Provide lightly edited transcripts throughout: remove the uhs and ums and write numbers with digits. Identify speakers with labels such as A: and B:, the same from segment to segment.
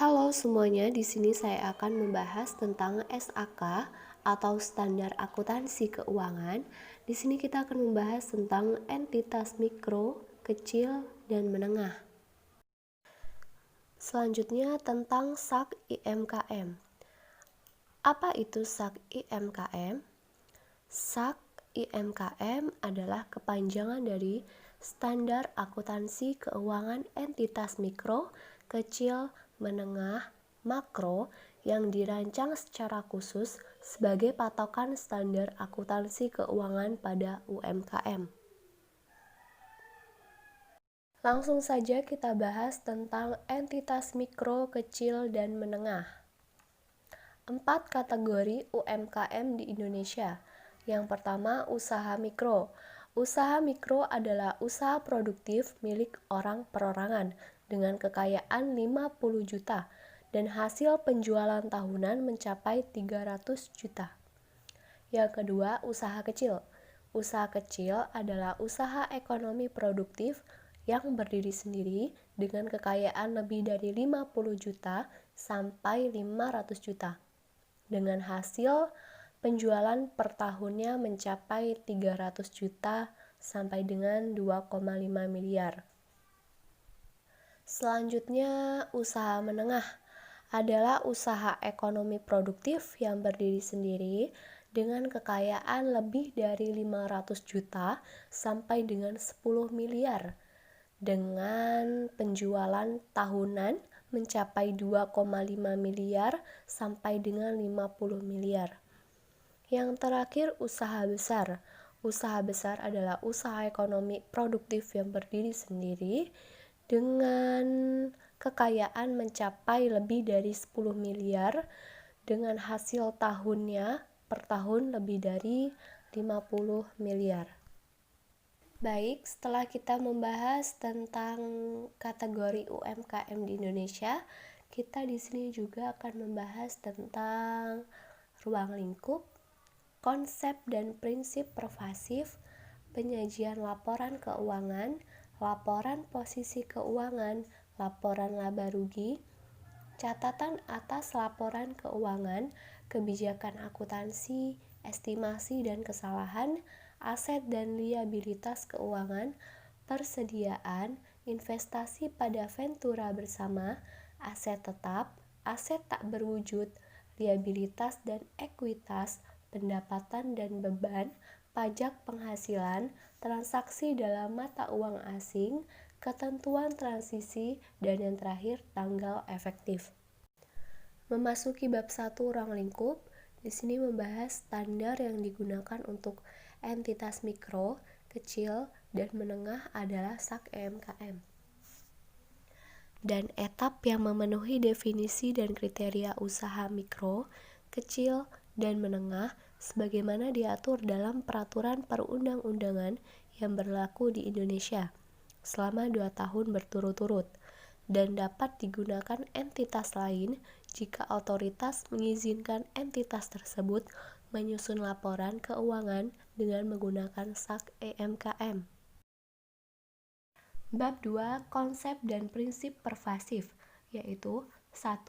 A: Halo semuanya, di sini saya akan membahas tentang SAK atau Standar Akuntansi Keuangan. Di sini kita akan membahas tentang entitas mikro, kecil, dan menengah. Selanjutnya tentang SAK IMKM. Apa itu SAK IMKM? SAK IMKM adalah kepanjangan dari Standar Akuntansi Keuangan Entitas Mikro, Kecil, Menengah, Makro yang dirancang secara khusus sebagai patokan standar akuntansi keuangan pada UMKM. Langsung saja kita bahas tentang entitas mikro, kecil, dan menengah. 4 kategori UMKM di Indonesia. Yang pertama, usaha mikro. Usaha mikro adalah usaha produktif milik orang perorangan dengan kekayaan 50 juta dan hasil penjualan tahunan mencapai 300 juta. Yang kedua, usaha kecil. Usaha kecil adalah usaha ekonomi produktif yang berdiri sendiri dengan kekayaan lebih dari 50 juta sampai 500 juta. Dengan hasil penjualan per tahunnya mencapai 300 juta sampai dengan 2,5 miliar. Selanjutnya, usaha menengah adalah usaha ekonomi produktif yang berdiri sendiri dengan kekayaan lebih dari 500 juta sampai dengan 10 miliar dengan penjualan tahunan mencapai 2,5 miliar sampai dengan 50 miliar. Yang terakhir, usaha besar. Usaha besar adalah usaha ekonomi produktif yang berdiri sendiri dengan kekayaan mencapai lebih dari 10 miliar dengan hasil tahunnya per tahun lebih dari 50 miliar. Baik, setelah kita membahas tentang kategori UMKM di Indonesia, kita di sini juga akan membahas tentang ruang lingkup, konsep dan prinsip pervasif, penyajian laporan keuangan, laporan posisi keuangan, laporan laba rugi, catatan atas laporan keuangan, kebijakan akuntansi, estimasi dan kesalahan, aset dan liabilitas keuangan, persediaan, investasi pada ventura bersama, aset tetap, aset tak berwujud, liabilitas dan ekuitas, pendapatan dan beban, pajak penghasilan, transaksi dalam mata uang asing, ketentuan transisi, dan yang terakhir tanggal efektif. Memasuki bab 1 ruang lingkup, di sini membahas standar yang digunakan untuk entitas mikro, kecil, dan menengah adalah SAK IMKM. Dan etap yang memenuhi definisi dan kriteria usaha mikro, kecil, dan menengah sebagaimana diatur dalam peraturan perundang-undangan yang berlaku di Indonesia selama 2 tahun berturut-turut dan dapat digunakan entitas lain jika otoritas mengizinkan entitas tersebut menyusun laporan keuangan dengan menggunakan SAK IMKM. Bab 2, konsep dan prinsip pervasif, yaitu 1.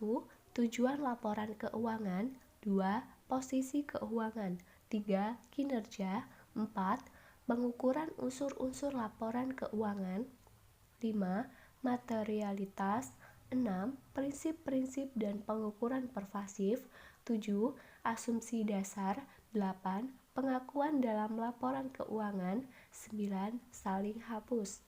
A: Tujuan laporan keuangan, 2. Posisi keuangan, 3. Kinerja, 4. Pengukuran unsur-unsur laporan keuangan, 5. Materialitas, 6. Prinsip-prinsip dan pengukuran pervasif, 7. Asumsi dasar, 8. Pengakuan dalam laporan keuangan, 9. Saling hapus.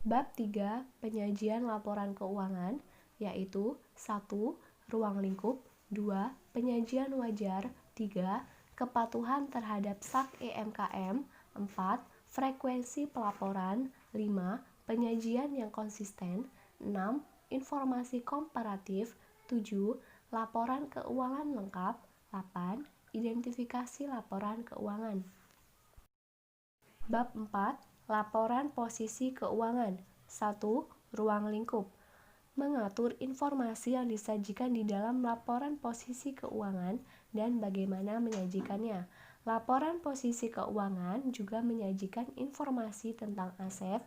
A: Bab 3, penyajian laporan keuangan, yaitu 1. Ruang lingkup, 2. Penyajian wajar, 3. Kepatuhan terhadap SAK IMKM, 4. Frekuensi pelaporan, 5. Penyajian yang konsisten, 6. Informasi komparatif, 7. Laporan keuangan lengkap, 8. Identifikasi laporan keuangan. Bab 4, laporan posisi keuangan. 1. Ruang lingkup. Mengatur informasi yang disajikan di dalam laporan posisi keuangan dan bagaimana menyajikannya. Laporan posisi keuangan juga menyajikan informasi tentang aset,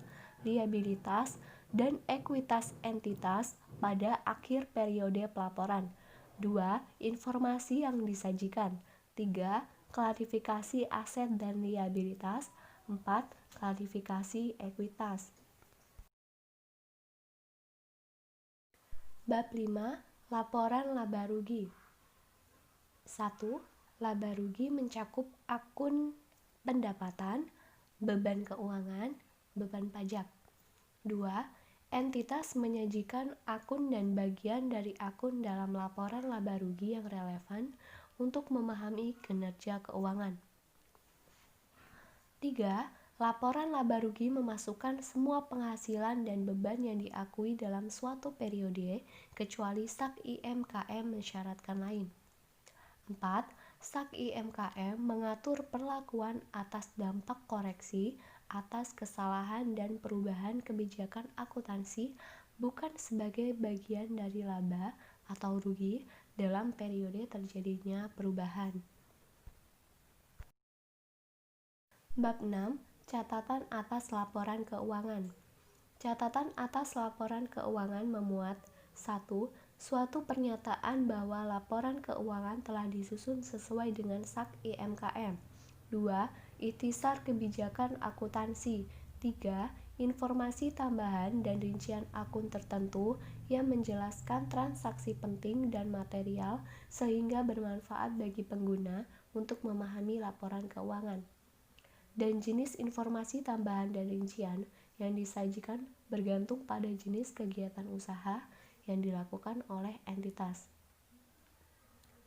A: liabilitas, dan ekuitas entitas pada akhir periode pelaporan. 2. Informasi yang disajikan. 3. Klarifikasi aset dan liabilitas. 4. Klarifikasi ekuitas. Bab 5. Laporan laba rugi. 1. Laba rugi mencakup akun pendapatan, beban keuangan, beban pajak. 2. Entitas menyajikan akun dan bagian dari akun dalam laporan laba rugi yang relevan untuk memahami kinerja keuangan. 3. Laporan laba rugi memasukkan semua penghasilan dan beban yang diakui dalam suatu periode kecuali SAK IMKM mensyaratkan lain. 4. SAK IMKM mengatur perlakuan atas dampak koreksi atas kesalahan dan perubahan kebijakan akuntansi bukan sebagai bagian dari laba atau rugi dalam periode terjadinya perubahan. Bab 6. Catatan atas laporan keuangan. Catatan atas laporan keuangan memuat 1. Suatu pernyataan bahwa laporan keuangan telah disusun sesuai dengan SAK IMKM. 2. Ikhtisar kebijakan akuntansi. 3. Informasi tambahan dan rincian akun tertentu yang menjelaskan transaksi penting dan material sehingga bermanfaat bagi pengguna untuk memahami laporan keuangan. Dan jenis informasi tambahan dan rincian yang disajikan bergantung pada jenis kegiatan usaha yang dilakukan oleh entitas.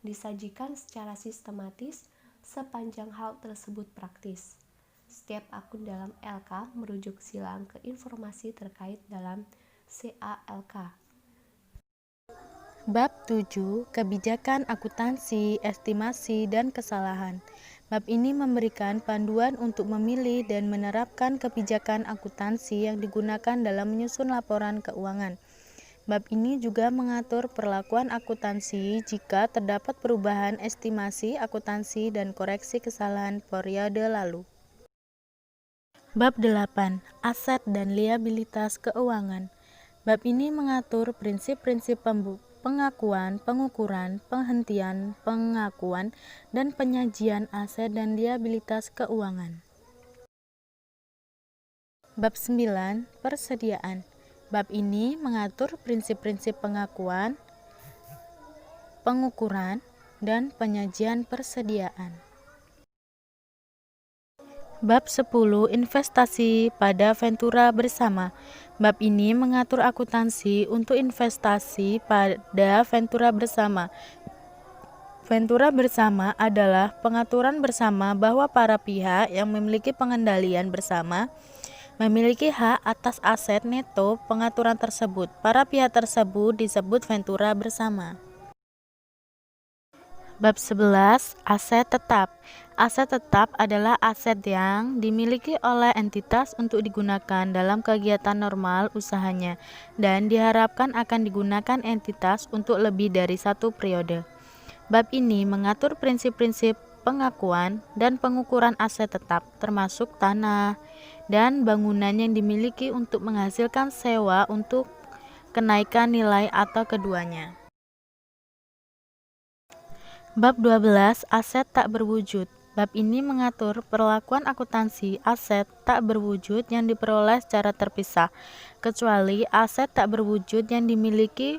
A: Disajikan secara sistematis sepanjang hal tersebut praktis. Setiap akun dalam LK merujuk silang ke informasi terkait dalam CALK.
B: Bab 7. Kebijakan akuntansi, estimasi, dan kesalahan. Bab ini memberikan panduan untuk memilih dan menerapkan kebijakan akuntansi yang digunakan dalam menyusun laporan keuangan. Bab ini juga mengatur perlakuan akuntansi jika terdapat perubahan estimasi akuntansi dan koreksi kesalahan periode lalu. Bab 8. Aset dan liabilitas keuangan. Bab ini mengatur prinsip-prinsip pengakuan, pengukuran, penghentian, pengakuan, dan penyajian aset dan liabilitas keuangan. Bab 9. Persediaan. Bab ini mengatur prinsip-prinsip pengakuan, pengukuran, dan penyajian persediaan. Bab 10. Investasi pada Ventura bersama. Bab ini mengatur akuntansi untuk investasi pada Ventura bersama. Ventura bersama adalah pengaturan bersama bahwa para pihak yang memiliki pengendalian bersama memiliki hak atas aset neto pengaturan tersebut. Para pihak tersebut disebut Ventura bersama. Bab 11. Aset tetap. Aset tetap adalah aset yang dimiliki oleh entitas untuk digunakan dalam kegiatan normal usahanya dan diharapkan akan digunakan entitas untuk lebih dari satu periode. Bab ini mengatur prinsip-prinsip pengakuan dan pengukuran aset tetap, termasuk tanah dan bangunan yang dimiliki untuk menghasilkan sewa untuk kenaikan nilai atau keduanya. Bab 12. Aset tak berwujud. Bab ini mengatur perlakuan akuntansi aset tak berwujud yang diperoleh secara terpisah, kecuali aset tak berwujud yang dimiliki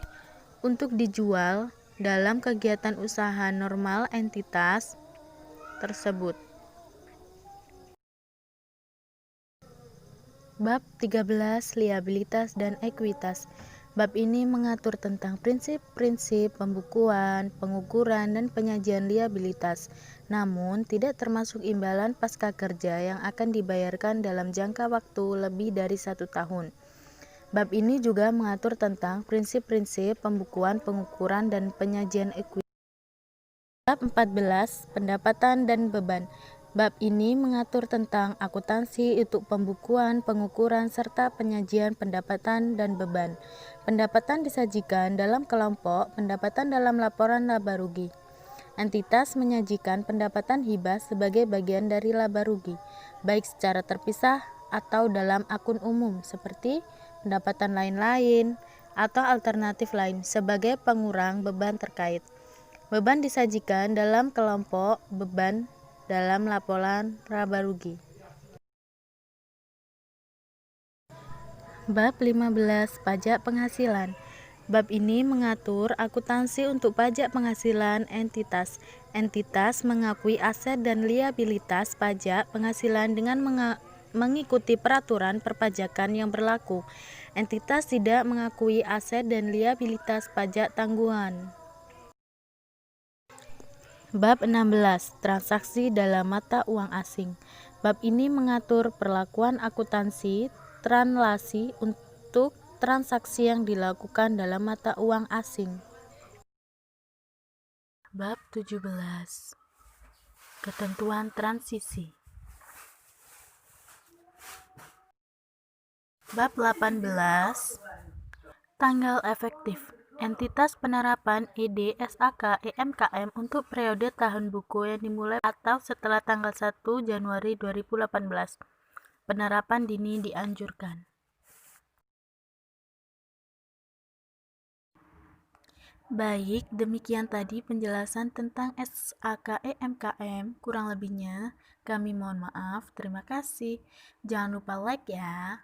B: untuk dijual dalam kegiatan usaha normal entitas tersebut. Bab 13. Liabilitas dan ekuitas. Bab ini mengatur tentang prinsip-prinsip pembukuan, pengukuran, dan penyajian liabilitas, namun tidak termasuk imbalan pasca kerja yang akan dibayarkan dalam jangka waktu lebih dari 1 tahun. Bab ini juga mengatur tentang prinsip-prinsip pembukuan, pengukuran, dan penyajian ekuitas. Bab 14. Pendapatan dan beban. Bab ini mengatur tentang akuntansi untuk pembukuan, pengukuran, serta penyajian pendapatan dan beban. Pendapatan disajikan dalam kelompok pendapatan dalam laporan laba rugi. Entitas menyajikan pendapatan hibah sebagai bagian dari laba rugi, baik secara terpisah atau dalam akun umum seperti pendapatan lain-lain, atau alternatif lain sebagai pengurang beban terkait. Beban disajikan dalam kelompok beban dalam laporan laba rugi. Bab 15. Pajak penghasilan. Bab ini mengatur akuntansi untuk pajak penghasilan entitas. Entitas mengakui aset dan liabilitas pajak penghasilan dengan mengikuti peraturan perpajakan yang berlaku. Entitas tidak mengakui aset dan liabilitas pajak tangguhan. Bab 16. Transaksi dalam mata uang asing. Bab ini mengatur perlakuan akuntansi translasi untuk transaksi yang dilakukan dalam mata uang asing. Bab 17. Ketentuan transisi. Bab 18. Tanggal efektif. Entitas penerapan ED/SAK EMKM untuk periode tahun buku yang dimulai atau setelah tanggal 1 Januari 2018. Penerapan dini dianjurkan. Baik, demikian tadi penjelasan tentang SAK EMKM. Kurang lebihnya kami mohon maaf. Terima kasih. Jangan lupa like ya.